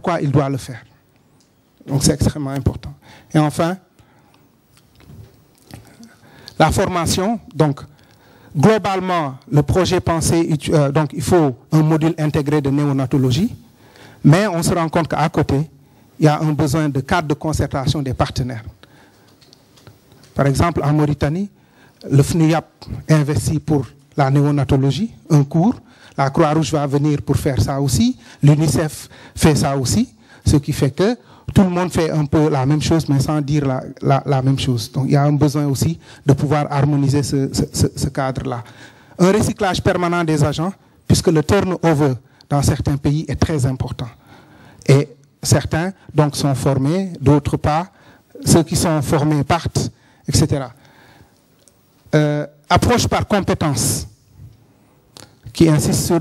pourquoi il doit le faire. Donc c'est extrêmement important. Et enfin, la formation. Donc, globalement, le projet pensé, donc il faut un module intégré de néonatologie, mais on se rend compte qu'à côté, il y a un besoin de cadre de concertation des partenaires. Par exemple, en Mauritanie, le FNIAP investit pour la néonatologie, un cours. La Croix-Rouge va venir pour faire ça aussi. L'UNICEF fait ça aussi. Ce qui fait que tout le monde fait un peu la même chose, mais sans dire la même chose. Donc il y a un besoin aussi de pouvoir harmoniser ce cadre-là. Un recyclage permanent des agents, puisque le turnover dans certains pays est très important. Et certains donc sont formés, d'autres pas. Ceux qui sont formés partent, etc. Approche par compétence, qui insiste sur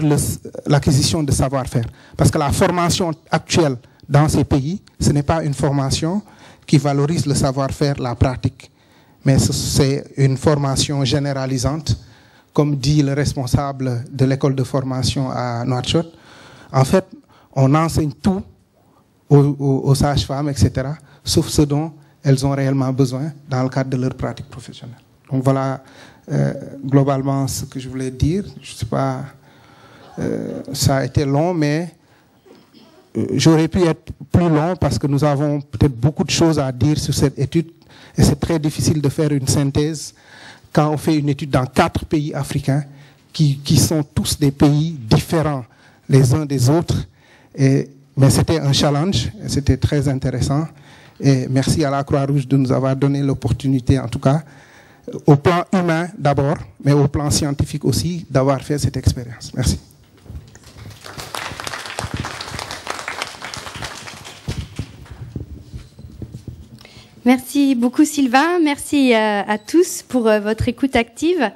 l'acquisition de savoir-faire. Parce que la formation actuelle dans ces pays, ce n'est pas une formation qui valorise le savoir-faire, la pratique. Mais c'est une formation généralisante, comme dit le responsable de l'école de formation à Nouakchott. En fait, on enseigne tout aux sages-femmes, etc., sauf ce dont elles ont réellement besoin dans le cadre de leur pratique professionnelle. Donc voilà globalement ce que je voulais dire. Je sais pas, ça a été long, mais j'aurais pu être plus long parce que nous avons peut-être beaucoup de choses à dire sur cette étude et c'est très difficile de faire une synthèse quand on fait une étude dans 4 pays africains qui sont tous des pays différents les uns des autres. Mais c'était un challenge, c'était très intéressant. Et merci à la Croix-Rouge de nous avoir donné l'opportunité, en tout cas, au plan humain d'abord, mais au plan scientifique aussi, d'avoir fait cette expérience. Merci. Merci beaucoup Sylvain, merci à tous pour votre écoute active.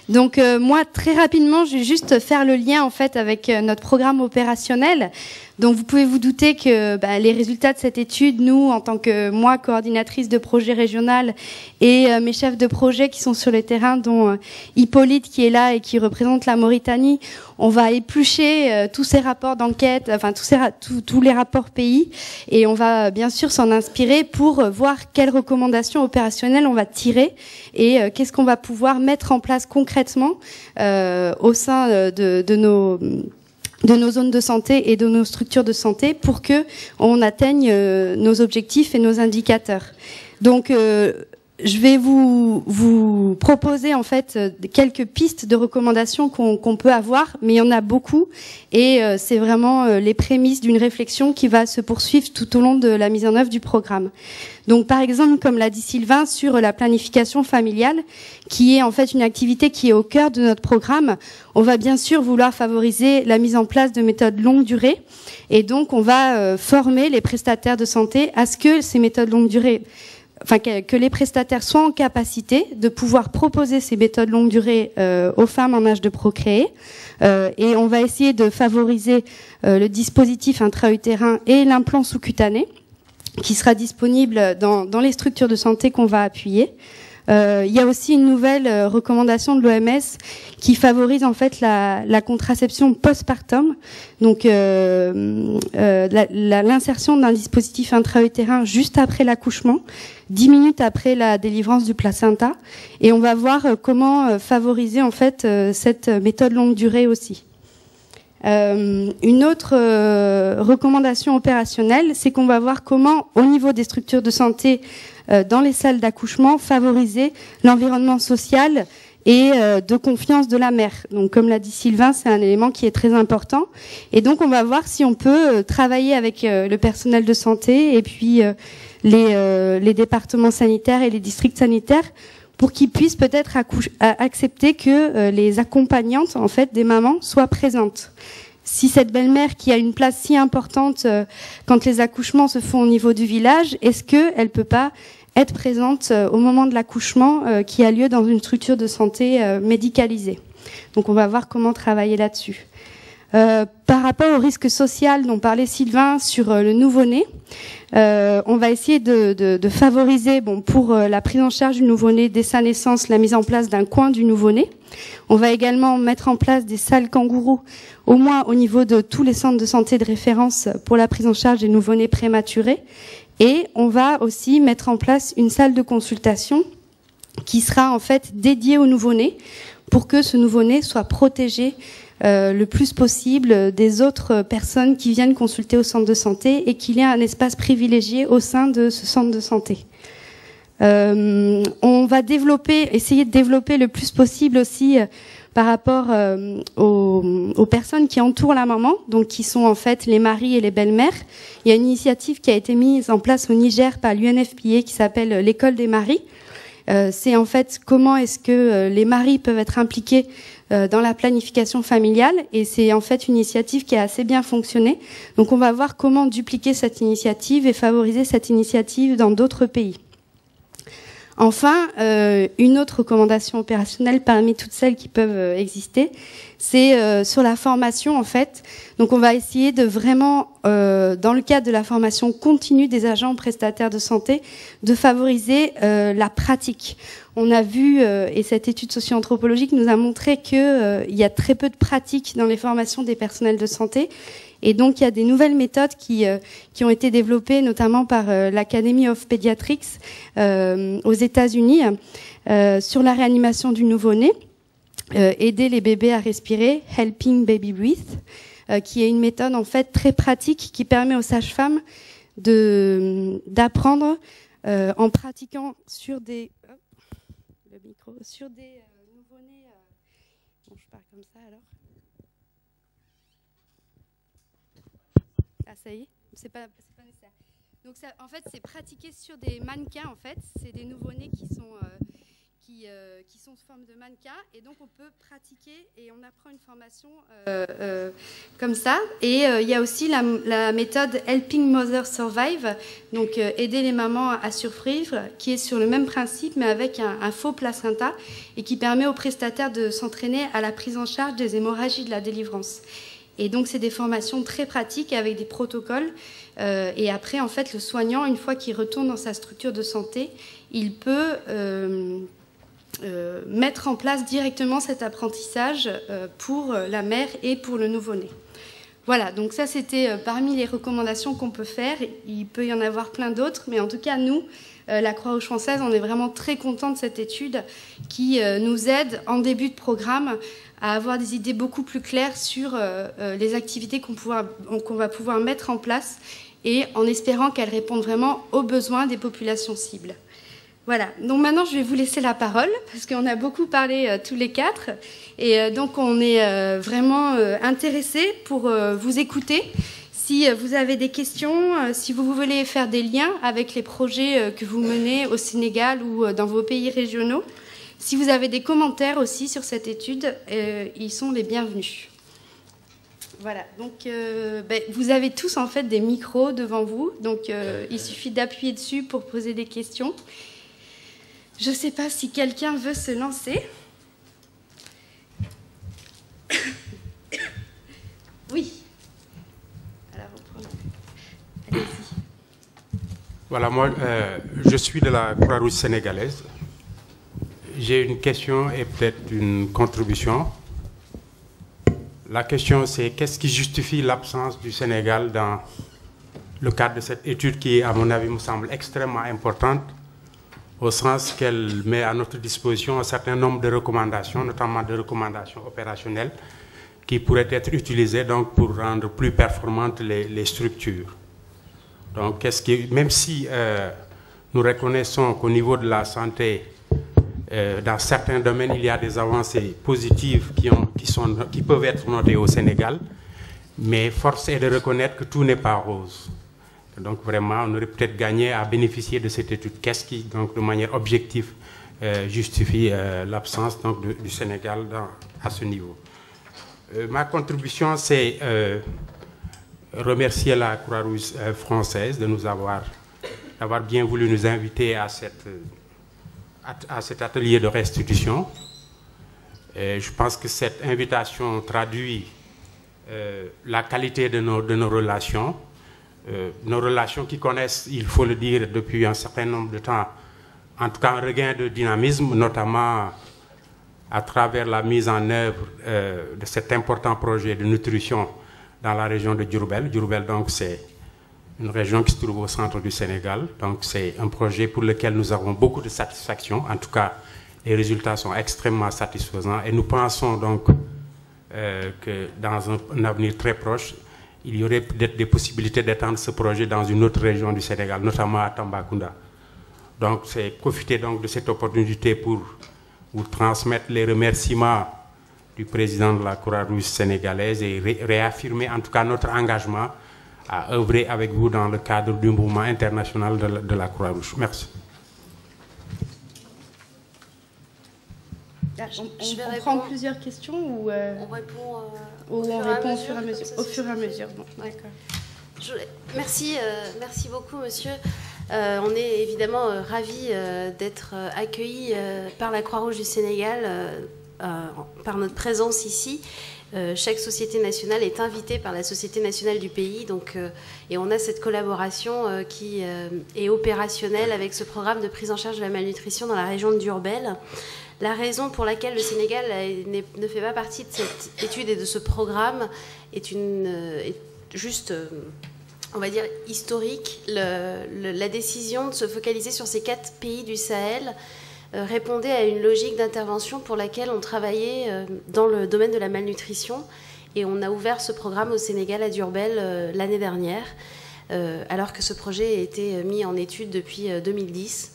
Donc moi très rapidement, je vais juste faire le lien en fait avec notre programme opérationnel. Donc vous pouvez vous douter que les résultats de cette étude, nous en tant que moi coordinatrice de projet régional et mes chefs de projet qui sont sur le terrain, dont Hippolyte qui est là et qui représente la Mauritanie, on va éplucher tous ces rapports d'enquête, enfin tous les rapports pays, et on va bien sûr s'en inspirer pour voir quelles recommandations opérationnelles on va tirer et qu'est-ce qu'on va pouvoir mettre en place concrètement au sein de nos zones de santé et de nos structures de santé pour que on atteigne nos objectifs et nos indicateurs. Donc je vais vous proposer en fait quelques pistes de recommandations qu'on peut avoir, mais il y en a beaucoup et c'est vraiment les prémices d'une réflexion qui va se poursuivre tout au long de la mise en œuvre du programme. Donc par exemple, comme l'a dit Sylvain, sur la planification familiale, qui est en fait une activité qui est au cœur de notre programme, on va bien sûr vouloir favoriser la mise en place de méthodes longue durée et donc on va former les prestataires de santé à ce que ces méthodes longue durée, enfin que les prestataires soient en capacité de pouvoir proposer ces méthodes longue durée aux femmes en âge de procréer. Et on va essayer de favoriser le dispositif intra-utérin et l'implant sous-cutané qui sera disponible dans les structures de santé qu'on va appuyer. Il y a aussi une nouvelle recommandation de l'OMS qui favorise en fait la contraception postpartum, donc l'insertion d'un dispositif intra-utérin juste après l'accouchement, 10 minutes après la délivrance du placenta, et on va voir comment favoriser en fait cette méthode longue durée aussi. Une autre recommandation opérationnelle, c'est qu'on va voir comment, au niveau des structures de santé, dans les salles d'accouchement, favoriser l'environnement social et de confiance de la mère. Donc, comme l'a dit Sylvain, c'est un élément qui est très important. Et donc, on va voir si on peut travailler avec le personnel de santé et puis les départements sanitaires et les districts sanitaires pour qu'ils puissent peut-être accepter que les accompagnantes, en fait, des mamans soient présentes. Si cette belle-mère qui a une place si importante quand les accouchements se font au niveau du village, est-ce qu'elle peut pas être présente au moment de l'accouchement qui a lieu dans une structure de santé médicalisée? Donc on va voir comment travailler là-dessus. Par rapport au risque social dont parlait Sylvain sur le nouveau-né, on va essayer de favoriser, pour la prise en charge du nouveau-né dès sa naissance, la mise en place d'un coin du nouveau-né. On va également mettre en place des salles kangourous, au moins au niveau de tous les centres de santé de référence pour la prise en charge des nouveau-nés prématurés. Et on va aussi mettre en place une salle de consultation qui sera en fait dédiée au nouveau-né pour que ce nouveau-né soit protégé le plus possible des autres personnes qui viennent consulter au centre de santé et qu'il y ait un espace privilégié au sein de ce centre de santé. On va essayer de développer le plus possible aussi par rapport aux personnes qui entourent la maman, donc qui sont en fait les maris et les belles-mères. Il y a une initiative qui a été mise en place au Niger par l'UNFPA qui s'appelle l'école des maris. C'est en fait comment est-ce que les maris peuvent être impliqués dans la planification familiale, et c'est en fait une initiative qui a assez bien fonctionné. Donc on va voir comment dupliquer cette initiative et favoriser cette initiative dans d'autres pays. Enfin, une autre recommandation opérationnelle parmi toutes celles qui peuvent exister, c'est sur la formation en fait. Donc on va essayer de vraiment, dans le cadre de la formation continue des agents prestataires de santé, de favoriser la pratique. On a vu, et cette étude socio-anthropologique nous a montré qu'il y a très peu de pratique dans les formations des personnels de santé. Et donc, il y a des nouvelles méthodes qui ont été développées, notamment par l'Academy of Pediatrics aux États-Unis, sur la réanimation du nouveau-né, aider les bébés à respirer, Helping Baby Breathe, qui est une méthode en fait très pratique qui permet aux sages-femmes d'apprendre en pratiquant sur des nouveau-nés. Bon, je pars comme ça alors. Ah, ça y est, c'est pas nécessaire. Donc, ça, en fait, c'est pratiquer sur des mannequins, en fait. C'est des nouveau-nés qui sont sous forme de mannequins. Et donc, on peut pratiquer et on apprend une formation comme ça. Et il y a aussi la méthode Helping Mother Survive, donc aider les mamans à survivre, qui est sur le même principe, mais avec un faux placenta, et qui permet aux prestataires de s'entraîner à la prise en charge des hémorragies de la délivrance. Et donc, c'est des formations très pratiques avec des protocoles. Et après, en fait, le soignant, une fois qu'il retourne dans sa structure de santé, il peut mettre en place directement cet apprentissage pour la mère et pour le nouveau-né. Voilà, donc ça, c'était parmi les recommandations qu'on peut faire. Il peut y en avoir plein d'autres, mais en tout cas, nous, la Croix-Rouge française, on est vraiment très contents de cette étude qui nous aide en début de programme à avoir des idées beaucoup plus claires sur les activités qu'on va pouvoir mettre en place et en espérant qu'elles répondent vraiment aux besoins des populations cibles. Voilà, donc maintenant je vais vous laisser la parole parce qu'on a beaucoup parlé tous les quatre et donc on est vraiment intéressés pour vous écouter. Si vous avez des questions, si vous voulez faire des liens avec les projets que vous menez au Sénégal ou dans vos pays régionaux, si vous avez des commentaires aussi sur cette étude, ils sont les bienvenus. Voilà, donc vous avez tous en fait des micros devant vous, donc il suffit d'appuyer dessus pour poser des questions. Je ne sais pas si quelqu'un veut se lancer. Oui. Alors, allez-y. Voilà, moi, je suis de la Croix-Rouge sénégalaise. J'ai une question et peut-être une contribution. La question, c'est qu'est-ce qui justifie l'absence du Sénégal dans le cadre de cette étude qui, à mon avis, me semble extrêmement importante, au sens qu'elle met à notre disposition un certain nombre de recommandations, notamment de recommandations opérationnelles, qui pourraient être utilisées donc, pour rendre plus performantes les structures. Donc, même si nous reconnaissons qu'au niveau de la santé, dans certains domaines, il y a des avancées positives qui peuvent être notées au Sénégal, mais force est de reconnaître que tout n'est pas rose. Donc vraiment, on aurait peut-être gagné à bénéficier de cette étude. Qu'est-ce qui, donc, de manière objective, justifie l'absence du Sénégal à ce niveau? Ma contribution, c'est remercier la Croix-Rouge française d'avoir bien voulu nous inviter à cet atelier de restitution. Je pense que cette invitation traduit la qualité de nos relations. Nos relations qui connaissent, il faut le dire, depuis un certain nombre de temps, en tout cas un regain de dynamisme, notamment à travers la mise en œuvre de cet important projet de nutrition dans la région de Diourbel. Diourbel, donc, c'est une région qui se trouve au centre du Sénégal. Donc, c'est un projet pour lequel nous avons beaucoup de satisfaction. En tout cas, les résultats sont extrêmement satisfaisants. Et nous pensons donc que dans un avenir très proche, il y aurait peut-être des possibilités d'étendre ce projet dans une autre région du Sénégal, notamment à Tambacounda. Donc, c'est profiter donc de cette opportunité pour vous transmettre les remerciements du président de la Croix-Rouge sénégalaise et réaffirmer en tout cas notre engagement à œuvrer avec vous dans le cadre du mouvement international de la Croix-Rouge. Merci. On prend plusieurs questions ou on répond au fur et à mesure. Au fur et à mesure. Bon, d'accord. Merci beaucoup, monsieur. On est évidemment ravis d'être accueillis par la Croix-Rouge du Sénégal, par notre présence ici. Chaque société nationale est invitée par la société nationale du pays, donc, et on a cette collaboration qui est opérationnelle avec ce programme de prise en charge de la malnutrition dans la région de Diourbel. La raison pour laquelle le Sénégal ne fait pas partie de cette étude et de ce programme est juste, on va dire, historique. La décision de se focaliser sur ces 4 pays du Sahel répondait à une logique d'intervention pour laquelle on travaillait dans le domaine de la malnutrition. Et on a ouvert ce programme au Sénégal, à Diourbel, l'année dernière, alors que ce projet a été mis en étude depuis 2010.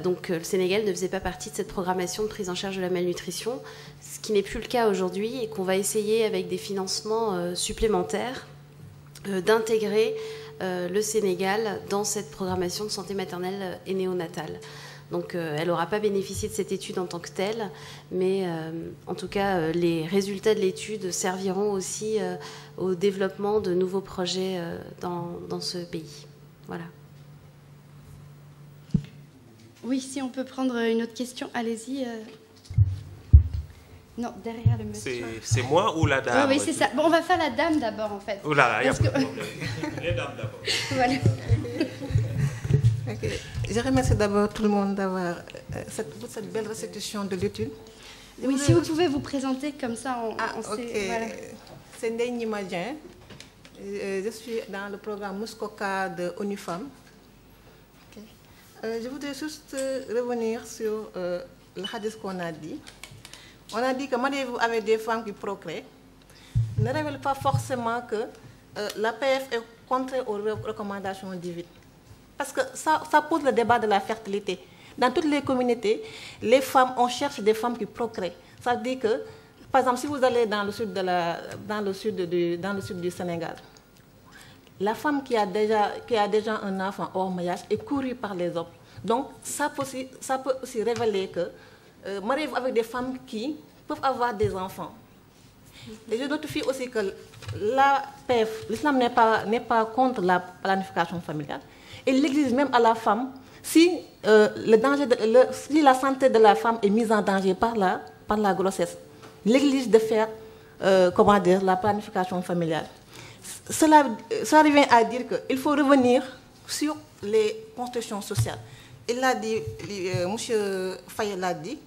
Donc le Sénégal ne faisait pas partie de cette programmation de prise en charge de la malnutrition, ce qui n'est plus le cas aujourd'hui et qu'on va essayer avec des financements supplémentaires d'intégrer le Sénégal dans cette programmation de santé maternelle et néonatale. Donc elle n'aura pas bénéficié de cette étude en tant que telle, mais en tout cas les résultats de l'étude serviront aussi au développement de nouveaux projets dans ce pays. Voilà. Oui, si on peut prendre une autre question, allez-y. Non, derrière le monsieur. C'est moi ou la dame? Oui, c'est ça. Bon, on va faire la dame d'abord, en fait. Oh là là, il n'y a pas de problème. Les dames d'abord. Voilà. Okay. Je remercie d'abord tout le monde d'avoir cette belle restitution de l'étude. Oui, si vous pouvez vous présenter comme ça, on sait. Okay. Voilà. C'est Ndeye Nimadien. Je suis dans le programme Muskoka de ONU Femmes. Je voudrais juste revenir sur le hadith qu'on a dit. On a dit que mariez-vous avec des femmes qui procréent ne révèle pas forcément que l'APF est contraire aux recommandations divines. Parce que ça pose le débat de la fertilité. Dans toutes les communautés, les femmes, on cherche des femmes qui procréent. Ça veut dire que, par exemple, si vous allez dans le sud, dans le sud du Sénégal, la femme qui a déjà un enfant hors mariage est courue par les hommes. Donc, ça peut aussi révéler que mariez-vous avec des femmes qui peuvent avoir des enfants. Et je notifie aussi que l'APF, l'islam n'est pas contre la planification familiale. Il exige même à la femme, si la santé de la femme est mise en danger par la grossesse, il exige de faire la planification familiale. Cela revient à dire qu'il faut revenir sur les constructions sociales. Il l'a dit, M. Faye l'a dit,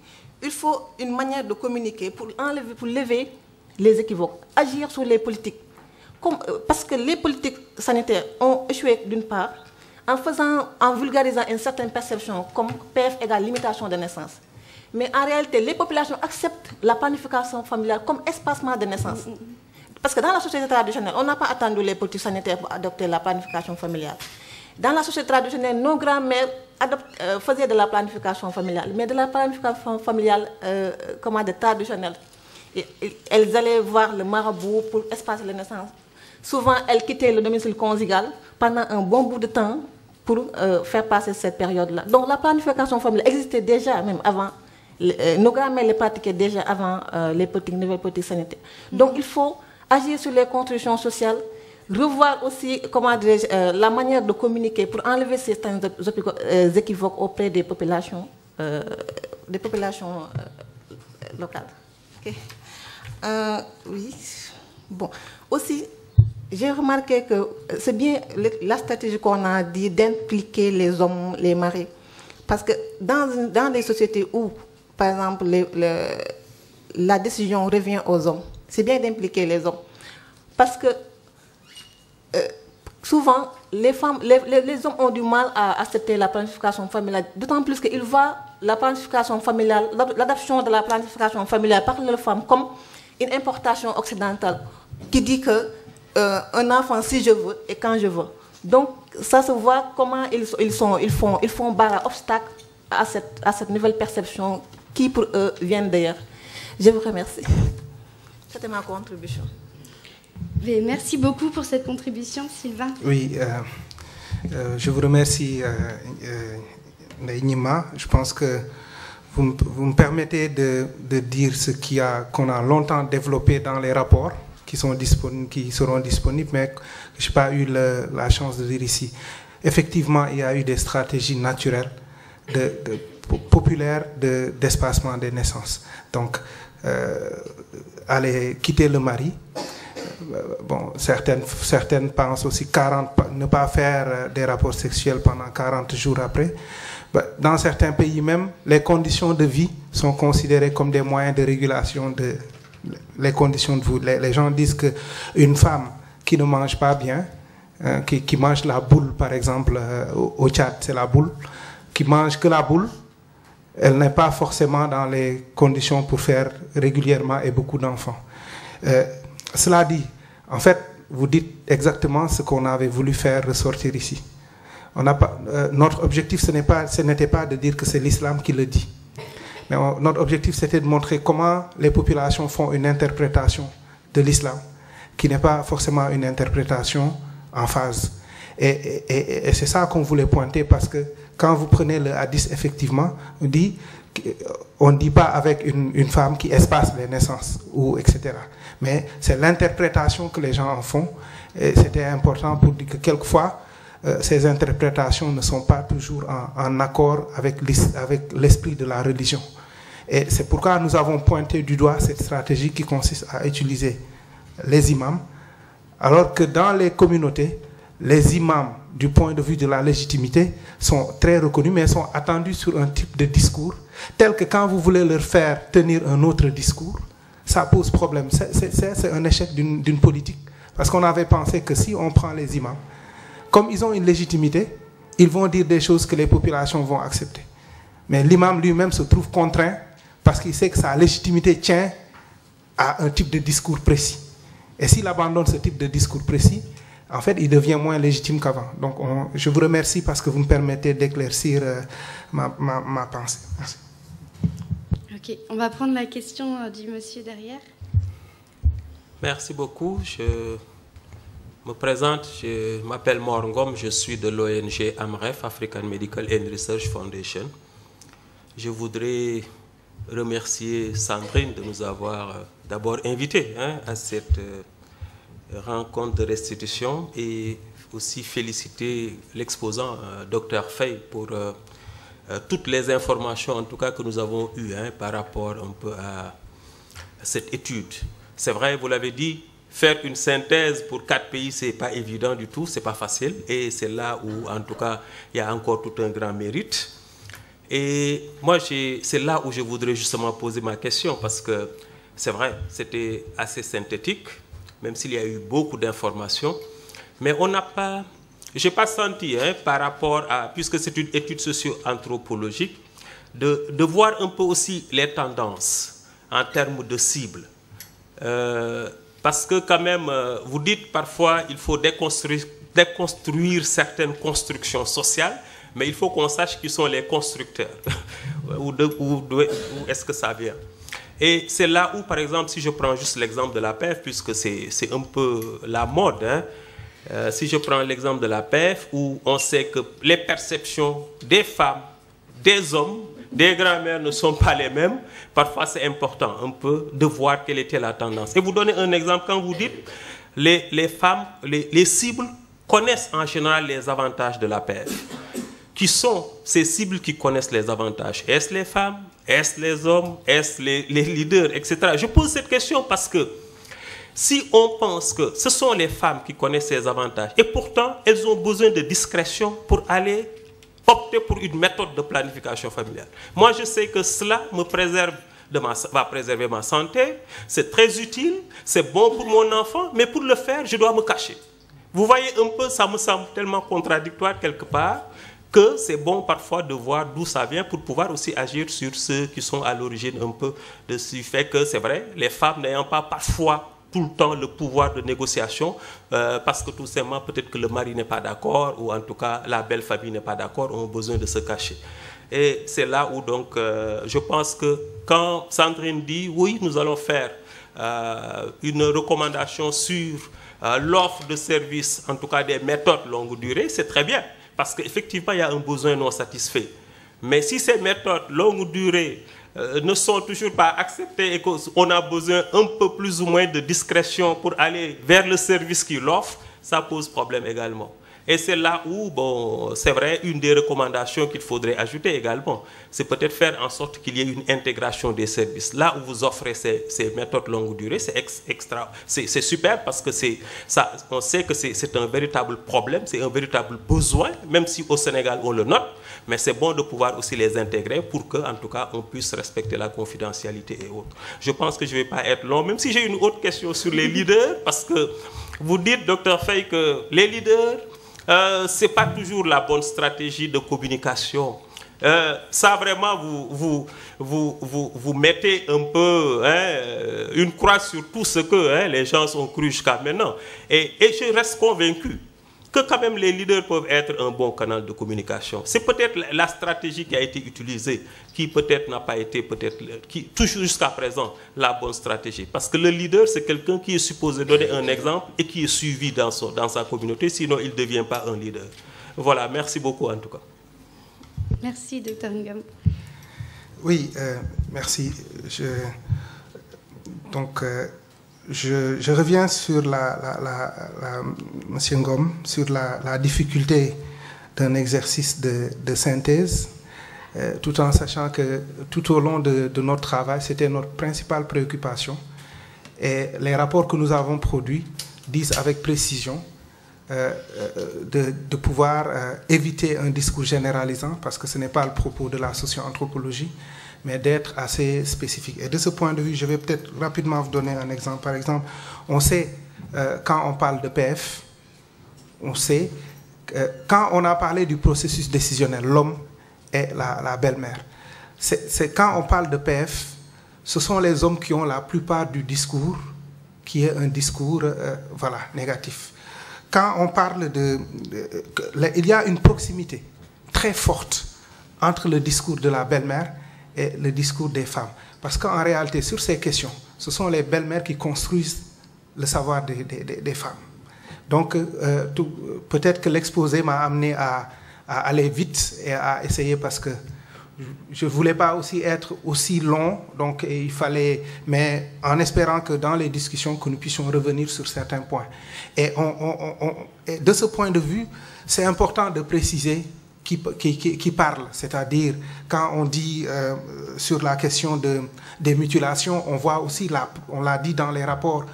il faut une manière de communiquer pour lever les équivoques, agir sur les politiques. Parce que les politiques sanitaires ont échoué d'une part, en vulgarisant une certaine perception comme PF égale limitation de naissance. Mais en réalité, les populations acceptent la planification familiale comme espacement de naissance. Parce que dans la société traditionnelle, on n'a pas attendu les politiques sanitaires pour adopter la planification familiale. Dans la société traditionnelle, nos grands-mères faisaient de la planification familiale, mais de la planification familiale traditionnelle. Elles allaient voir le marabout pour espacer les naissances. Souvent, elles quittaient le domicile conjugal pendant un bon bout de temps pour faire passer cette période-là. Donc la planification familiale existait déjà, même avant. Nos grands-mères les pratiquaient déjà avant les nouvelles politiques sanitaires. Donc il faut agir sur les constructions sociales, revoir aussi la manière de communiquer pour enlever certains équivoques auprès des populations locales. Okay. Oui. Bon. Aussi, j'ai remarqué que c'est bien la stratégie qu'on a dit d'impliquer les hommes, les maris. Parce que dans des sociétés où, par exemple, la décision revient aux hommes. C'est bien d'impliquer les hommes. Parce que souvent, les hommes ont du mal à accepter la planification familiale, d'autant plus qu'ils voient la planification familiale, l'adoption de la planification familiale par les femmes comme une importation occidentale qui dit que un enfant si je veux et quand je veux. Donc ça se voit comment ils font barre obstacle à cette nouvelle perception qui pour eux vient d'ailleurs. Je vous remercie. C'était ma contribution. Mais merci beaucoup pour cette contribution, Sylvain. Oui, je vous remercie, Nima. Je pense que vous me permettez de dire ce qu'on a longtemps développé dans les rapports qui seront disponibles, mais que je n'ai pas eu la chance de dire ici. Effectivement, il y a eu des stratégies naturelles, populaires d'espacement des naissances. Donc, aller quitter le mari. Bon, certaines pensent aussi ne pas faire des rapports sexuels pendant 40 jours après. Dans certains pays même, les conditions de vie sont considérées comme des moyens de régulation les conditions de vie. Les gens disent qu'une femme qui ne mange pas bien, qui mange la boule par exemple, au Tchad c'est la boule, qui mange que la boule, elle n'est pas forcément dans les conditions pour faire régulièrement et beaucoup d'enfants. Cela dit, en fait, vous dites exactement ce qu'on avait voulu faire ressortir ici. Notre objectif, ce n'était pas de dire que c'est l'islam qui le dit. Mais notre objectif, c'était de montrer comment les populations font une interprétation de l'islam, qui n'est pas forcément une interprétation en phase. Et c'est ça qu'on voulait pointer, parce que quand vous prenez le hadith, effectivement, on ne dit pas avec une femme qui espace les naissances, ou etc. Mais c'est l'interprétation que les gens en font. Et c'était important pour dire que quelquefois, ces interprétations ne sont pas toujours en accord avec l'esprit de la religion. Et c'est pourquoi nous avons pointé du doigt cette stratégie qui consiste à utiliser les imams, alors que dans les communautés, les imams, du point de vue de la légitimité, sont très reconnus, mais sont attendus sur un type de discours, tel que quand vous voulez leur faire tenir un autre discours, ça pose problème. C'est un échec d'une politique. Parce qu'on avait pensé que si on prend les imams, comme ils ont une légitimité, ils vont dire des choses que les populations vont accepter. Mais l'imam lui-même se trouve contraint parce qu'il sait que sa légitimité tient à un type de discours précis. Et s'il abandonne ce type de discours précis, en fait, il devient moins légitime qu'avant. Donc, je vous remercie parce que vous me permettez d'éclaircir ma pensée. Merci. Ok, on va prendre la question du monsieur derrière. Merci beaucoup. Je me présente, je m'appelle Mor Ngom, je suis de l'ONG AMREF, African Medical and Research Foundation. Je voudrais remercier Sandrine de nous avoir d'abord invités à cette rencontre de restitution et aussi féliciter l'exposant, Dr Faye, pour toutes les informations en tout cas que nous avons eues par rapport un peu à cette étude. C'est vrai, vous l'avez dit, faire une synthèse pour 4 pays, ce n'est pas évident du tout, ce n'est pas facile. Et c'est là où, en tout cas, il y a encore tout un grand mérite. Et moi, c'est là où je voudrais justement poser ma question, parce que c'est vrai, c'était assez synthétique, même s'il y a eu beaucoup d'informations. Mais on n'a pas, je n'ai pas senti, par rapport à, puisque c'est une étude socio-anthropologique, de voir un peu aussi les tendances en termes de cibles. Parce que quand même, vous dites parfois il faut déconstruire certaines constructions sociales, mais il faut qu'on sache qui sont les constructeurs. Où est-ce que ça vient? Et c'est là où, par exemple, si je prends juste l'exemple de la PEF, puisque c'est un peu la mode, si je prends l'exemple de la PEF, où on sait que les perceptions des femmes, des hommes, des grands-mères ne sont pas les mêmes, parfois c'est important un peu de voir quelle était la tendance. Et vous donnez un exemple quand vous dites les femmes, les cibles connaissent en général les avantages de la PEF. Qui sont ces cibles qui connaissent les avantages? Est-ce les femmes? Est-ce les hommes? Est-ce les leaders, etc. Je pose cette question parce que si on pense que ce sont les femmes qui connaissent ces avantages, et pourtant elles ont besoin de discrétion pour aller opter pour une méthode de planification familiale. Moi, je sais que cela me préserve va préserver ma santé, c'est très utile, c'est bon pour mon enfant, mais pour le faire, je dois me cacher. Vous voyez un peu, ça me semble tellement contradictoire quelque part, que c'est bon parfois de voir d'où ça vient pour pouvoir aussi agir sur ceux qui sont à l'origine un peu de ce fait que c'est vrai, les femmes n'ayant pas parfois tout le temps le pouvoir de négociation, parce que tout simplement peut-être que le mari n'est pas d'accord, ou en tout cas la belle famille n'est pas d'accord, ont besoin de se cacher. Et c'est là où donc je pense que quand Sandrine dit oui, nous allons faire une recommandation sur l'offre de services, en tout cas des méthodes longue durée, c'est très bien, parce qu'effectivement il y a un besoin non satisfait. Mais si ces méthodes longue durée ne sont toujours pas acceptées et qu'on a besoin un peu plus ou moins de discrétion pour aller vers le service qui l'offre, ça pose problème également. Et c'est là où, bon, c'est vrai, une des recommandations qu'il faudrait ajouter également, c'est peut-être faire en sorte qu'il y ait une intégration des services. Là où vous offrez ces méthodes longue durée, c'est super parce que on sait que c'est un véritable problème, c'est un véritable besoin, même si au Sénégal on le note, mais c'est bon de pouvoir aussi les intégrer pour que, en tout cas, on puisse respecter la confidentialité et autres. Je pense que je ne vais pas être long, même si j'ai une autre question sur les leaders, parce que vous dites, Dr Faye, que les leaders, ce n'est pas toujours la bonne stratégie de communication. Ça, vraiment, vous mettez un peu une croix sur tout ce que les gens ont cru jusqu'à maintenant. Et je reste convaincu que quand même les leaders peuvent être un bon canal de communication. C'est peut-être la stratégie qui a été utilisée qui peut-être n'a pas été, toujours jusqu'à présent, la bonne stratégie. Parce que le leader, c'est quelqu'un qui est supposé donner un exemple et qui est suivi dans sa communauté, sinon il ne devient pas un leader. Voilà, merci beaucoup en tout cas. Merci, Dr Ngom. Oui, merci. Je reviens sur Monsieur Ngom, sur la difficulté d'un exercice de synthèse, tout en sachant que tout au long de notre travail, c'était notre principale préoccupation. Et les rapports que nous avons produits disent avec précision de pouvoir éviter un discours généralisant, parce que ce n'est pas le propos de la socio-anthropologie, mais d'être assez spécifique. Et de ce point de vue, je vais peut-être rapidement vous donner un exemple. Par exemple, on sait, quand on parle de PF, on sait, quand on a parlé du processus décisionnel, l'homme et la belle-mère, c'est quand on parle de PF, ce sont les hommes qui ont la plupart du discours, qui est un discours voilà, négatif. Quand on parle il y a une proximité très forte entre le discours de la belle-mère et le discours des femmes. Parce qu'en réalité, sur ces questions, ce sont les belles-mères qui construisent le savoir des femmes. Donc, peut-être que l'exposé m'a amené à aller vite et à essayer, parce que je ne voulais pas aussi être aussi long, donc il fallait, mais en espérant que dans les discussions, que nous puissions revenir sur certains points. Et de ce point de vue, c'est important de préciser qui parle, c'est-à-dire quand on dit sur la question des mutilations, on voit aussi, on l'a dit dans les rapports,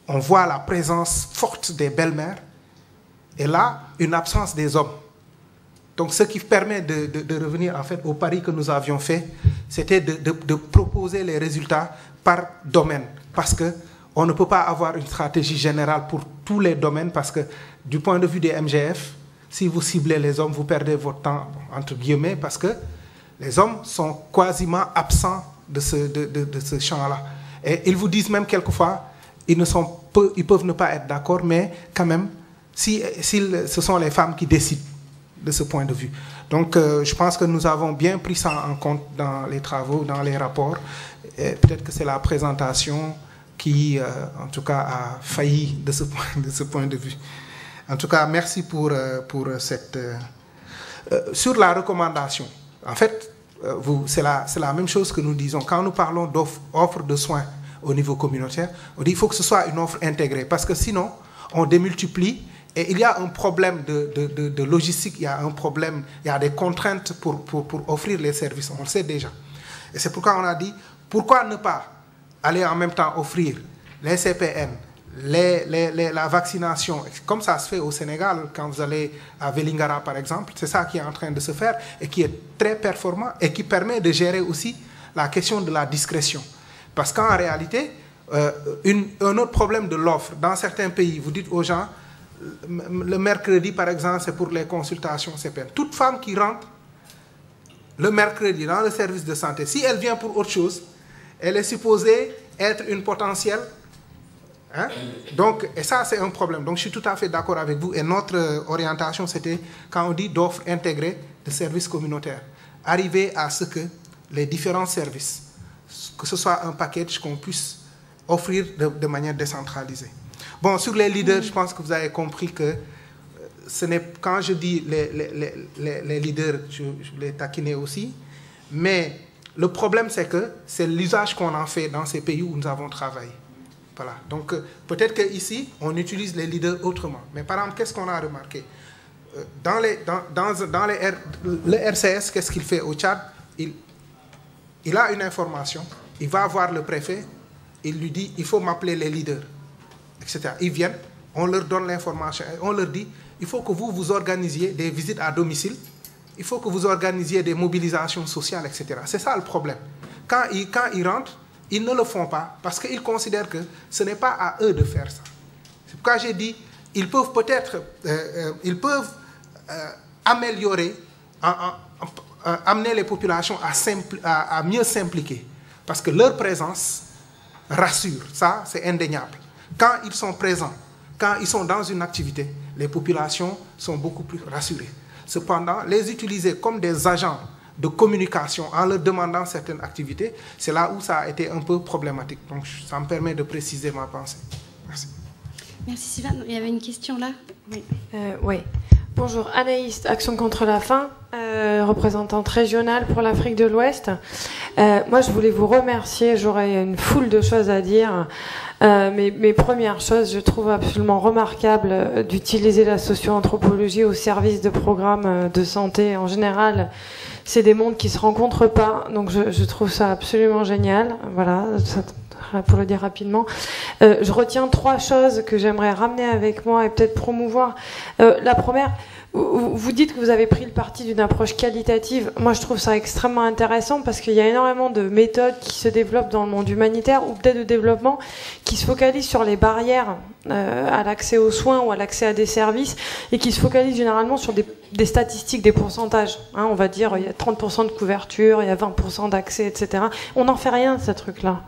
on voit la présence forte des belles-mères et là, une absence des hommes. Donc ce qui permet de revenir en fait au pari que nous avions fait, c'était de proposer les résultats par domaine, parce qu'on ne peut pas avoir une stratégie générale pour tous les domaines, parce que du point de vue des MGF, si vous ciblez les hommes, vous perdez votre temps, entre guillemets, parce que les hommes sont quasiment absents de ce champ-là. Et ils vous disent même quelquefois, ils peuvent ne pas être d'accord, mais quand même, ce sont les femmes qui décident de ce point de vue. Donc, je pense que nous avons bien pris ça en compte dans les travaux, dans les rapports. Peut-être que c'est la présentation qui, en tout cas, a failli de ce point de vue. En tout cas, merci pour cette... sur la recommandation, en fait, c'est la même chose que nous disons. Quand nous parlons d'offre de soins au niveau communautaire, on dit qu'il faut que ce soit une offre intégrée, parce que sinon, on démultiplie et il y a un problème de logistique, il y a un problème, il y a des contraintes pour offrir les services, on le sait déjà. Et c'est pourquoi on a dit, pourquoi ne pas aller en même temps offrir les CPN, la vaccination, comme ça se fait au Sénégal, quand vous allez à Vélingara par exemple, c'est ça qui est en train de se faire et qui est très performant et qui permet de gérer aussi la question de la discrétion. Parce qu'en réalité, un autre problème de l'offre, dans certains pays, vous dites aux gens, le mercredi, par exemple, c'est pour les consultations CPN. Toute femme qui rentre le mercredi dans le service de santé, si elle vient pour autre chose, elle est supposée être une potentielle. Hein? Donc, et ça, c'est un problème. Donc, je suis tout à fait d'accord avec vous. Et notre orientation, c'était, quand on dit d'offres intégrées de services communautaires, arriver à ce que les différents services, que ce soit un package qu'on puisse offrir de manière décentralisée. Bon, sur les leaders, je pense que vous avez compris que ce n'est, quand je dis les leaders, je les taquinais aussi, mais le problème, c'est que c'est l'usage qu'on en fait dans ces pays où nous avons travaillé. Voilà. Donc, peut-être qu'ici, on utilise les leaders autrement. Mais par exemple, qu'est-ce qu'on a remarqué? Le RCS, qu'est-ce qu'il fait au Tchad? Il a une information, il va voir le préfet, il lui dit, il faut m'appeler les leaders, etc. Ils viennent, on leur donne l'information, on leur dit, il faut que vous organisiez des visites à domicile, il faut que vous organisiez des mobilisations sociales, etc. C'est ça le problème. Quand ils rentrent, ils ne le font pas parce qu'ils considèrent que ce n'est pas à eux de faire ça. C'est pourquoi j'ai dit, ils peuvent peut-être, améliorer, amener les populations à mieux s'impliquer. Parce que leur présence rassure, ça c'est indéniable. Quand ils sont présents, quand ils sont dans une activité, les populations sont beaucoup plus rassurées. Cependant, les utiliser comme des agents de communication en leur demandant certaines activités, c'est là où ça a été un peu problématique. Donc ça me permet de préciser ma pensée. Merci. Merci Sylvain. Il y avait une question là. Oui. Oui. Bonjour, Anaïs, Action contre la faim, représentante régionale pour l'Afrique de l'Ouest. Moi, je voulais vous remercier, j'aurais une foule de choses à dire. Mes premières choses, je trouve absolument remarquable d'utiliser la socio-anthropologie au service de programmes de santé. En général, c'est des mondes qui ne se rencontrent pas, donc je trouve ça absolument génial. Voilà, pour le dire rapidement. Je retiens 3 choses que j'aimerais ramener avec moi et peut-être promouvoir. La première, vous dites que vous avez pris le parti d'une approche qualitative. Moi, je trouve ça extrêmement intéressant parce qu'il y a énormément de méthodes qui se développent dans le monde humanitaire ou peut-être de développement qui se focalisent sur les barrières à l'accès aux soins ou à l'accès à des services et qui se focalisent généralement sur des statistiques, des pourcentages. Hein, on va dire il y a 30% de couverture, il y a 20% d'accès, etc. On n'en fait rien de ce truc-là.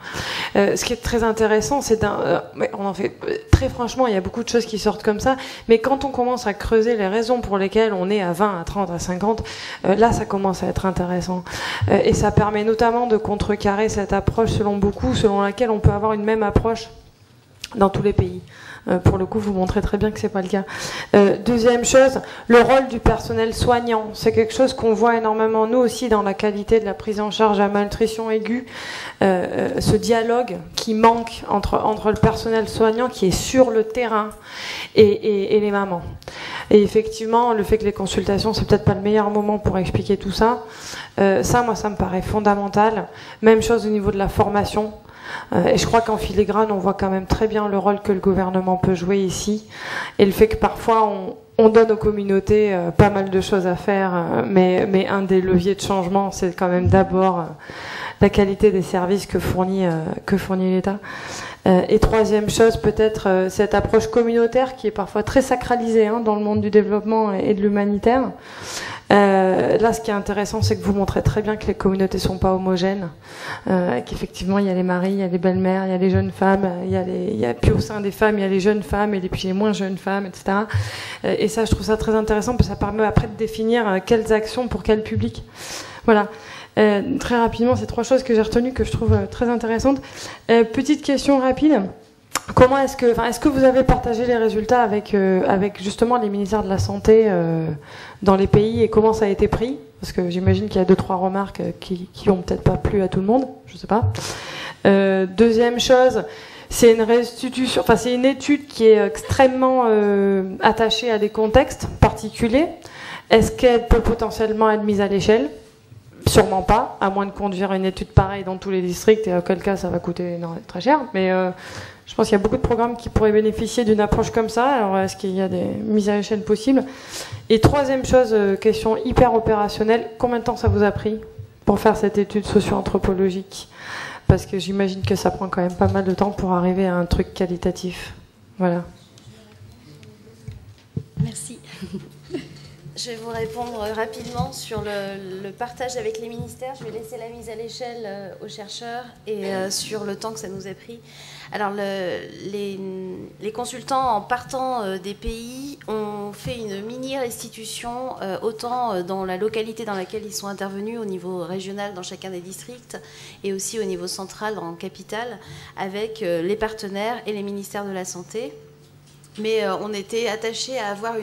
Ce qui est très intéressant, c'est on en fait très franchement, il y a beaucoup de choses qui sortent comme ça, mais quand on commence à creuser les raisons pour lesquelles on est à 20, à 30, à 50, là ça commence à être intéressant. Et ça permet notamment de contrecarrer cette approche selon laquelle on peut avoir une même approche dans tous les pays. Pour le coup, vous montrez très bien que c'est pas le cas. Deuxième chose, le rôle du personnel soignant. C'est quelque chose qu'on voit énormément, nous aussi, dans la qualité de la prise en charge à malnutrition aiguë. Ce dialogue qui manque entre le personnel soignant qui est sur le terrain et les mamans. Et effectivement, le fait que les consultations, c'est peut-être pas le meilleur moment pour expliquer tout ça. Moi, ça me paraît fondamental. Même chose au niveau de la formation. Et je crois qu'en filigrane, on voit quand même très bien le rôle que le gouvernement peut jouer ici. Et le fait que parfois, on donne aux communautés pas mal de choses à faire, mais un des leviers de changement, c'est quand même d'abord la qualité des services que fournit l'État. Et troisième chose, peut-être cette approche communautaire qui est parfois très sacralisée dans le monde du développement et de l'humanitaire. Là, ce qui est intéressant, c'est que vous montrez très bien que les communautés ne sont pas homogènes, qu'effectivement, il y a les maris, il y a les belles-mères, il y a les jeunes femmes, puis au sein des femmes, il y a les jeunes femmes et puis les moins jeunes femmes, etc. Et ça, je trouve ça très intéressant, parce que ça permet après de définir quelles actions pour quel public. Voilà. Très rapidement, c'est 3 choses que j'ai retenues que je trouve très intéressantes. Petite question rapide. Est-ce que vous avez partagé les résultats avec justement les ministères de la Santé dans les pays et comment ça a été pris? Parce que j'imagine qu'il y a 2-3 remarques qui ont peut-être pas plu à tout le monde, je sais pas. Deuxième chose, c'est une restitution, c'est une étude qui est extrêmement attachée à des contextes particuliers. Est-ce qu'elle peut potentiellement être mise à l'échelle? Sûrement pas, à moins de conduire une étude pareille dans tous les districts, et auquel cas ça va coûter très cher. Mais je pense qu'il y a beaucoup de programmes qui pourraient bénéficier d'une approche comme ça. Alors, est-ce qu'il y a des mises à l'échelle possibles? Et troisième chose, question hyper opérationnelle, combien de temps ça vous a pris pour faire cette étude socio-anthropologique? Parce que j'imagine que ça prend quand même pas mal de temps pour arriver à un truc qualitatif. Voilà. Merci. Je vais vous répondre rapidement sur le partage avec les ministères. Je vais laisser la mise à l'échelle aux chercheurs et sur le temps que ça nous a pris. Alors, les consultants, en partant des pays, ont fait une mini-restitution, autant dans la localité dans laquelle ils sont intervenus, au niveau régional dans chacun des districts, et aussi au niveau central en capitale, avec les partenaires et les ministères de la Santé. Mais on était attachés à avoir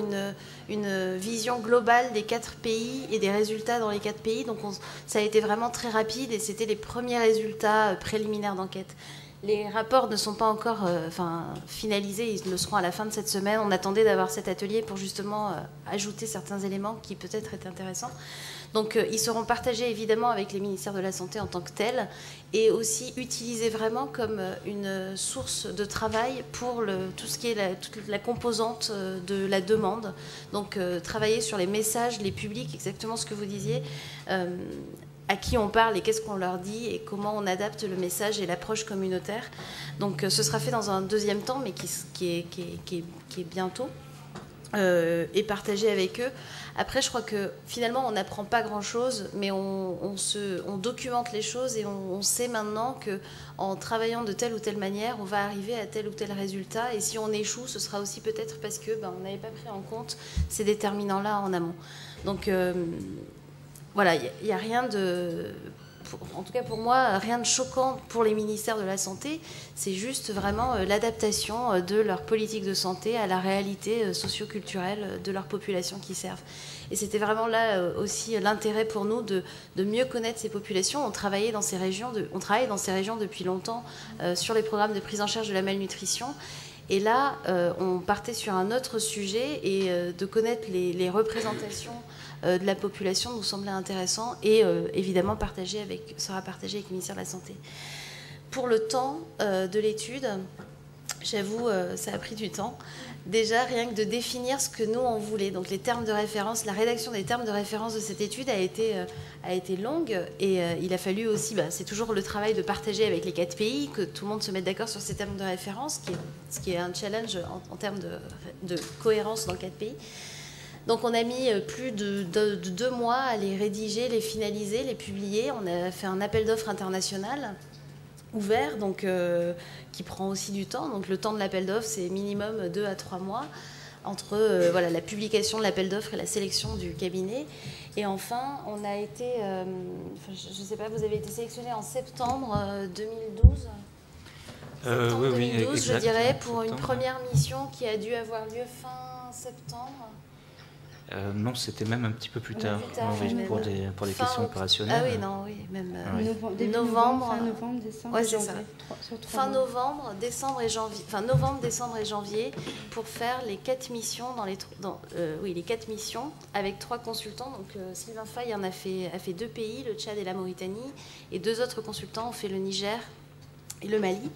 une vision globale des 4 pays et des résultats dans les 4 pays. Donc ça a été vraiment très rapide et c'était les premiers résultats préliminaires d'enquête. Les rapports ne sont pas encore finalisés, ils le seront à la fin de cette semaine. On attendait d'avoir cet atelier pour justement ajouter certains éléments qui peut-être étaient intéressants. Donc ils seront partagés évidemment avec les ministères de la Santé en tant que tels et aussi utilisés vraiment comme une source de travail pour tout ce qui est toute la composante de la demande. Donc travailler sur les messages, les publics, exactement ce que vous disiez, à qui on parle et qu'est-ce qu'on leur dit et comment on adapte le message et l'approche communautaire. Donc ce sera fait dans un deuxième temps mais qui est bientôt. Et partager avec eux. Après, je crois que finalement, on n'apprend pas grand-chose, mais on documente les choses et on sait maintenant qu'en travaillant de telle ou telle manière, on va arriver à tel ou tel résultat. Et si on échoue, ce sera aussi peut-être parce que on n'avait pas pris en compte ces déterminants-là en amont. Donc voilà, il n'y a rien de... En tout cas pour moi, rien de choquant pour les ministères de la Santé. C'est juste vraiment l'adaptation de leur politique de santé à la réalité socio-culturelle de leur population qui servent. Et c'était vraiment là aussi l'intérêt pour nous de mieux connaître ces populations. On travaille dans ces régions depuis longtemps sur les programmes de prise en charge de la malnutrition. Et là, on partait sur un autre sujet et de connaître les représentations de la population nous semblait intéressant et évidemment sera partagé avec le ministère de la Santé. Pour le temps de l'étude, j'avoue, ça a pris du temps. Déjà, rien que de définir ce que nous, on voulait. Donc les termes de référence, la rédaction des termes de référence de cette étude a été longue et il a fallu aussi, c'est toujours le travail de partager avec les 4 pays, que tout le monde se mette d'accord sur ces termes de référence, ce qui est un challenge en termes de cohérence dans 4 pays. Donc on a mis plus de 2 mois à les rédiger, les finaliser, les publier. On a fait un appel d'offres international ouvert, donc qui prend aussi du temps. Donc le temps de l'appel d'offres, c'est minimum 2 à 3 mois entre la publication de l'appel d'offres et la sélection du cabinet. Et enfin, on a été, je ne sais pas, vous avez été sélectionné en septembre 2012. Oui, 2012, exact, je dirais, pour une première mission qui a dû avoir lieu fin septembre. Non, c'était même un petit peu plus tard, pour des questions opérationnelles. Ah oui, non, oui, même novembre, fin novembre, décembre, ouais, c'est ça. Fin mois. novembre, décembre et janvier. Fin novembre, décembre et janvier pour faire les 4 missions les 4 missions avec 3 consultants. Donc Sylvain Faye a fait 2 pays, le Tchad et la Mauritanie, et 2 autres consultants ont fait le Niger et le Mali.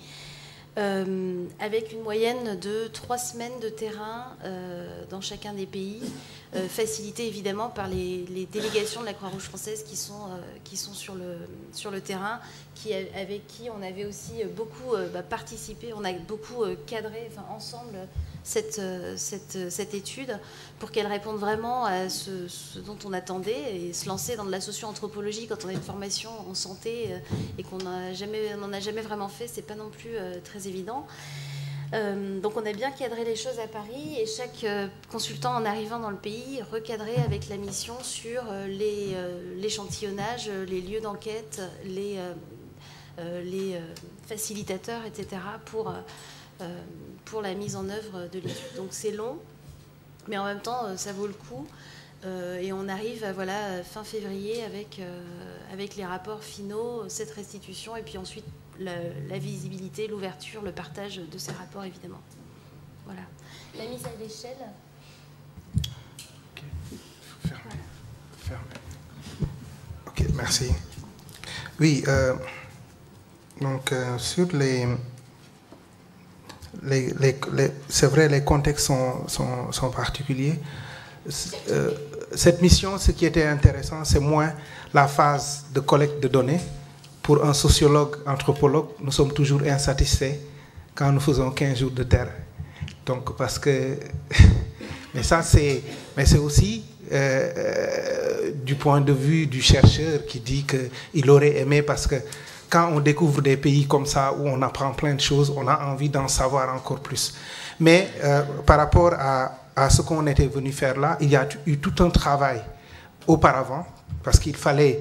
Avec une moyenne de 3 semaines de terrain dans chacun des pays, facilité évidemment par les délégations de la Croix-Rouge française qui sont sur le terrain, avec qui on avait aussi beaucoup participé, on a beaucoup cadré ensemble cette étude pour qu'elle réponde vraiment à ce dont on attendait et se lancer dans de la socio-anthropologie quand on a une formation en santé et qu'on n'en a jamais vraiment fait, c'est pas non plus très évident. Donc on a bien cadré les choses à Paris et chaque consultant en arrivant dans le pays recadrait avec la mission sur l'échantillonnage, les lieux d'enquête, les facilitateurs, etc. pour la mise en œuvre de l'étude. Donc c'est long, mais en même temps ça vaut le coup. Et on arrive à fin février avec les rapports finaux, cette restitution et puis ensuite la visibilité, l'ouverture, le partage de ces rapports évidemment. Voilà. La mise à l'échelle. Ok, fermez. Ok, merci. Oui, donc sur c'est vrai, les contextes sont particuliers. cette mission, ce qui était intéressant, c'est moins la phase de collecte de données. Pour un sociologue, anthropologue, nous sommes toujours insatisfaits quand nous faisons 15 jours de terrain. Donc, parce que... mais c'est aussi du point de vue du chercheur qui dit qu'il aurait aimé, parce que quand on découvre des pays comme ça, où on apprend plein de choses, on a envie d'en savoir encore plus. Mais par rapport à ce qu'on était venu faire là, il y a eu tout un travail auparavant, parce qu'il fallait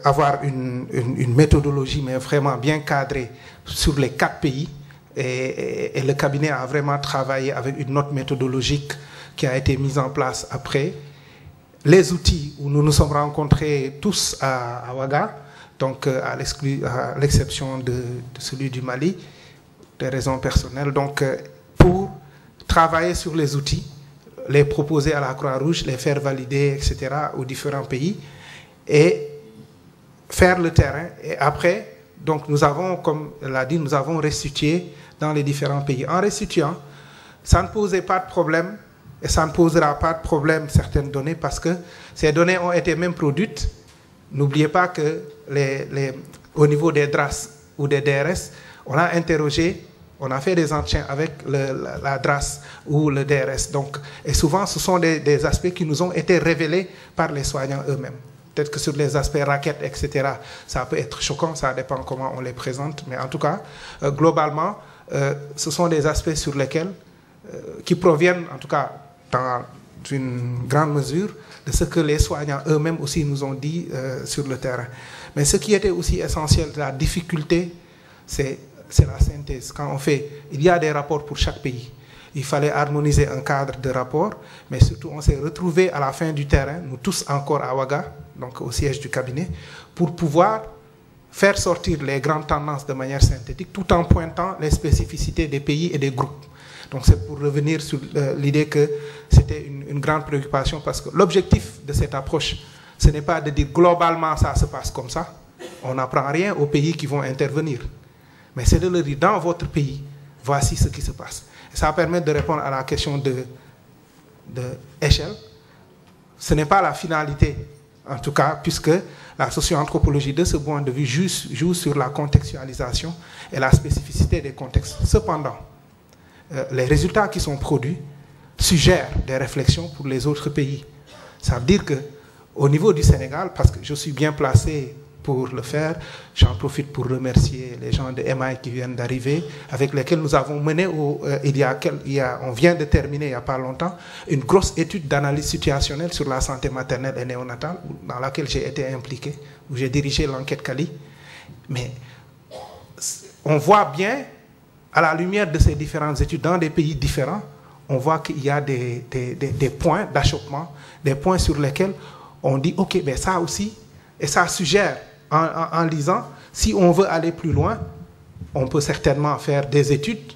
avoir une méthodologie, mais vraiment bien cadrée sur les 4 pays. Et le cabinet a vraiment travaillé avec une note méthodologique qui a été mise en place après. Les outils où nous nous sommes rencontrés tous à Ouaga, donc à l'exception de celui du Mali, des raisons personnelles, donc pour travailler sur les outils, les proposer à la Croix-Rouge, les faire valider, etc., aux différents pays, et faire le terrain. Et après, donc nous avons, comme l'a dit, nous avons restitué dans les différents pays. En restituant, ça ne posait pas de problème, et ça ne posera pas de problème certaines données, parce que ces données ont été même produites. N'oubliez pas que au niveau des DRAS ou des DRS, on a interrogé, on a fait des entretiens avec la DRAS ou le DRS. Donc, et souvent, ce sont des aspects qui nous ont été révélés par les soignants eux-mêmes. Peut-être que sur les aspects raquettes, etc., ça peut être choquant, ça dépend comment on les présente. Mais en tout cas, globalement, ce sont des aspects sur lesquels, qui proviennent, en tout cas, dans une grande mesure, de ce que les soignants eux-mêmes aussi nous ont dit sur le terrain. Mais ce qui était aussi essentiel, la difficulté, c'est la synthèse. Quand on fait, il y a des rapports pour chaque pays. Il fallait harmoniser un cadre de rapport, mais surtout on s'est retrouvés à la fin du terrain, nous tous encore à Ouaga, donc au siège du cabinet, pour pouvoir faire sortir les grandes tendances de manière synthétique, tout en pointant les spécificités des pays et des groupes. Donc c'est pour revenir sur l'idée que c'était une grande préoccupation, parce que l'objectif de cette approche, ce n'est pas de dire globalement ça se passe comme ça, on n'apprend rien aux pays qui vont intervenir, mais c'est de leur dire dans votre pays, voici ce qui se passe. Et ça permet de répondre à la question de échelle. Ce n'est pas la finalité, en tout cas, puisque la socio-anthropologie de ce point de vue joue sur la contextualisation et la spécificité des contextes. Cependant, les résultats qui sont produits suggèrent des réflexions pour les autres pays. Ça veut dire qu'au niveau du Sénégal, parce que je suis bien placé pour le faire, j'en profite pour remercier les gens de MI qui viennent d'arriver, avec lesquels nous avons mené, on vient de terminer il n'y a pas longtemps, une grosse étude d'analyse situationnelle sur la santé maternelle et néonatale, dans laquelle j'ai été impliqué, où j'ai dirigé l'enquête Cali. Mais on voit bien, à la lumière de ces différentes études dans des pays différents, on voit qu'il y a des points d'achoppement, des points sur lesquels on dit, ok, ben ça aussi, et ça suggère, en lisant, si on veut aller plus loin, on peut certainement faire des études,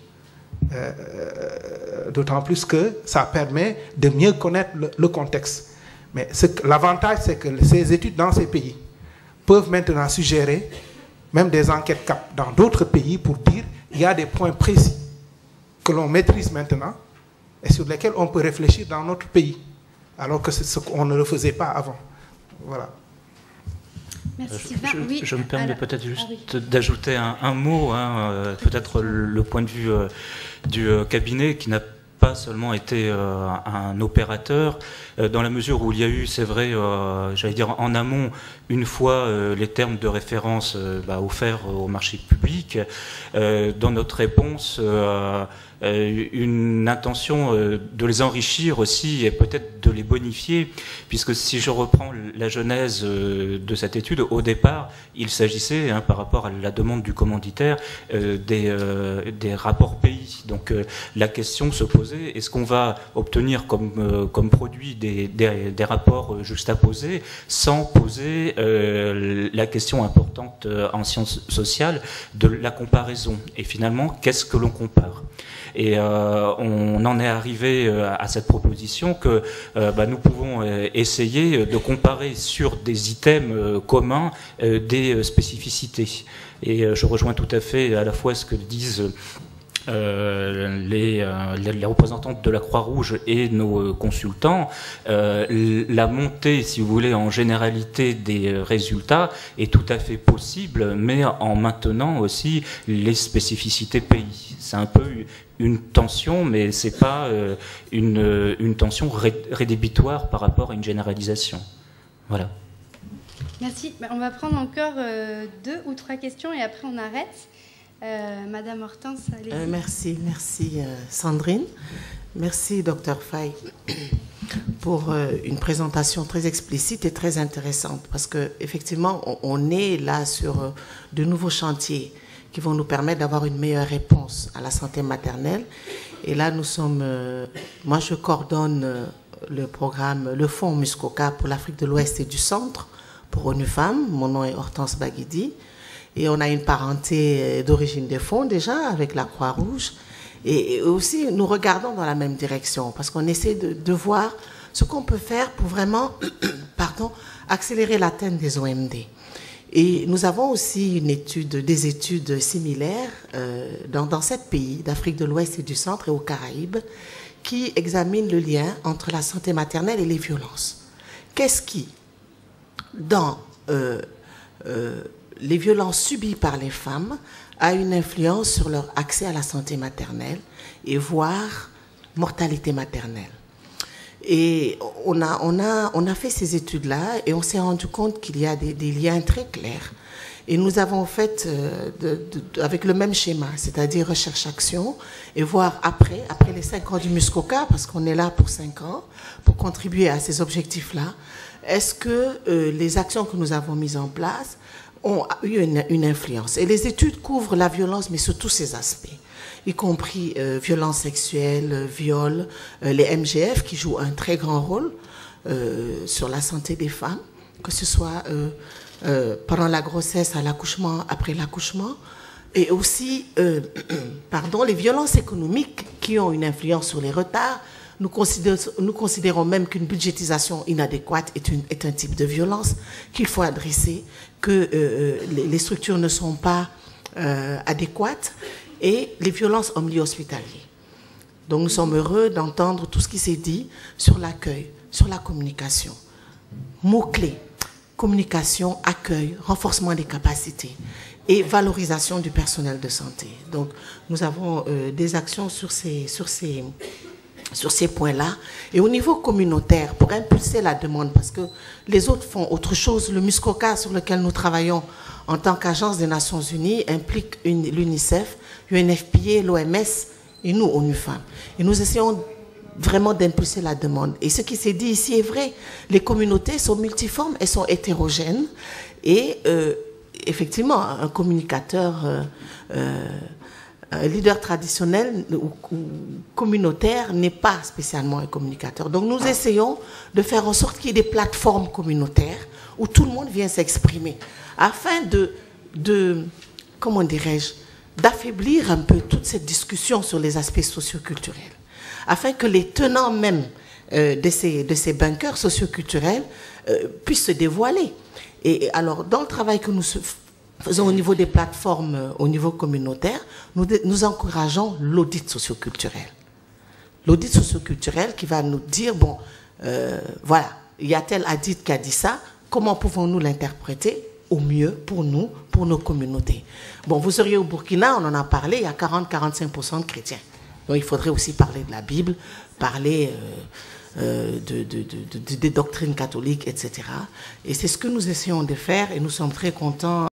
d'autant plus que ça permet de mieux connaître le contexte. Mais l'avantage, c'est que ces études dans ces pays peuvent maintenant suggérer même des enquêtes CAP dans d'autres pays pour dire il y a des points précis que l'on maîtrise maintenant et sur lesquels on peut réfléchir dans notre pays, alors que c'est ce qu'on ne le faisait pas avant. Voilà. Merci. Je me permets peut-être juste d'ajouter un mot, peut-être le point de vue du cabinet qui n'a pas seulement été un opérateur, dans la mesure où il y a eu, c'est vrai, j'allais dire en amont, une fois les termes de référence offerts au marché public, dans notre réponse, une intention de les enrichir aussi et peut-être de les bonifier, puisque si je reprends la genèse de cette étude, au départ, il s'agissait, par rapport à la demande du commanditaire, des rapports pays. Donc la question se posait, est-ce qu'on va obtenir comme produit des rapports juxtaposés sans poser la question importante en sciences sociales de la comparaison? Et finalement, qu'est-ce que l'on compare? Et on en est arrivé à cette proposition que nous pouvons essayer de comparer sur des items communs des spécificités. Et je rejoins tout à fait à la fois ce que disent les représentantes de la Croix-Rouge et nos consultants, la montée, si vous voulez, en généralité des résultats est tout à fait possible, mais en maintenant aussi les spécificités pays. C'est un peu une tension, mais c'est pas une tension rédhibitoire par rapport à une généralisation. Voilà. Merci. On va prendre encore 2 ou 3 questions et après on arrête. Madame Hortense, allez. Merci Sandrine. Merci Dr Faye pour une présentation très explicite et très intéressante, parce qu'effectivement on est là sur de nouveaux chantiers qui vont nous permettre d'avoir une meilleure réponse à la santé maternelle. Et là nous sommes, moi je coordonne le programme, le fonds Muskoka pour l'Afrique de l'Ouest et du Centre pour ONU Femmes. Mon nom est Hortense Baguidi. Et on a une parenté d'origine des fonds déjà avec la Croix-Rouge. Et aussi, nous regardons dans la même direction parce qu'on essaie de voir ce qu'on peut faire pour vraiment accélérer l'atteinte des OMD. Et nous avons aussi des études similaires dans 7 pays d'Afrique de l'Ouest et du Centre et aux Caraïbes qui examinent le lien entre la santé maternelle et les violences. Qu'est-ce qui, dans les violences subies par les femmes, a une influence sur leur accès à la santé maternelle et voire mortalité maternelle. Et on a fait ces études-là et on s'est rendu compte qu'il y a des liens très clairs. Et nous avons fait avec le même schéma, c'est-à-dire recherche-action, et voir après les 5 ans du Muskoka, parce qu'on est là pour 5 ans, pour contribuer à ces objectifs-là, est-ce que les actions que nous avons mises en place ont eu une influence. Et les études couvrent la violence, mais sur tous ses aspects, y compris violence sexuelle, viol, les MGF qui jouent un très grand rôle sur la santé des femmes, que ce soit pendant la grossesse, à l'accouchement, après l'accouchement, et aussi les violences économiques qui ont une influence sur les retards. Nous considérons même qu'une budgétisation inadéquate est un type de violence qu'il faut adresser, que les structures ne sont pas adéquates, et les violences en milieu hospitalier. Donc nous sommes heureux d'entendre tout ce qui s'est dit sur l'accueil, sur la communication. Mots-clés: communication, accueil, renforcement des capacités et valorisation du personnel de santé. Donc nous avons des actions sur ces points-là. Et au niveau communautaire, pour impulser la demande, parce que les autres font autre chose, le Muskoka sur lequel nous travaillons en tant qu'agence des Nations Unies implique l'UNICEF, UNFPA, l'OMS et nous, ONU Femmes. Et nous essayons vraiment d'impulser la demande. Et ce qui s'est dit ici est vrai. Les communautés sont multiformes, elles sont hétérogènes. Et effectivement, un communicateur... un leader traditionnel ou communautaire n'est pas spécialement un communicateur. Donc nous essayons de faire en sorte qu'il y ait des plateformes communautaires où tout le monde vient s'exprimer, afin comment dirais-je, d'affaiblir un peu toute cette discussion sur les aspects socioculturels, afin que les tenants même de ces bunkers socioculturels puissent se dévoiler. Et alors, dans le travail que nous faisons au niveau des plateformes, au niveau communautaire, nous encourageons l'audit socioculturel. L'audit socioculturel qui va nous dire, bon, voilà, il y a tel hadith qui a dit ça, comment pouvons-nous l'interpréter au mieux pour nous, pour nos communautés. Bon, vous seriez au Burkina, on en a parlé, il y a 40-45% de chrétiens. Donc il faudrait aussi parler de la Bible, parler des doctrines catholiques, etc. Et c'est ce que nous essayons de faire et nous sommes très contents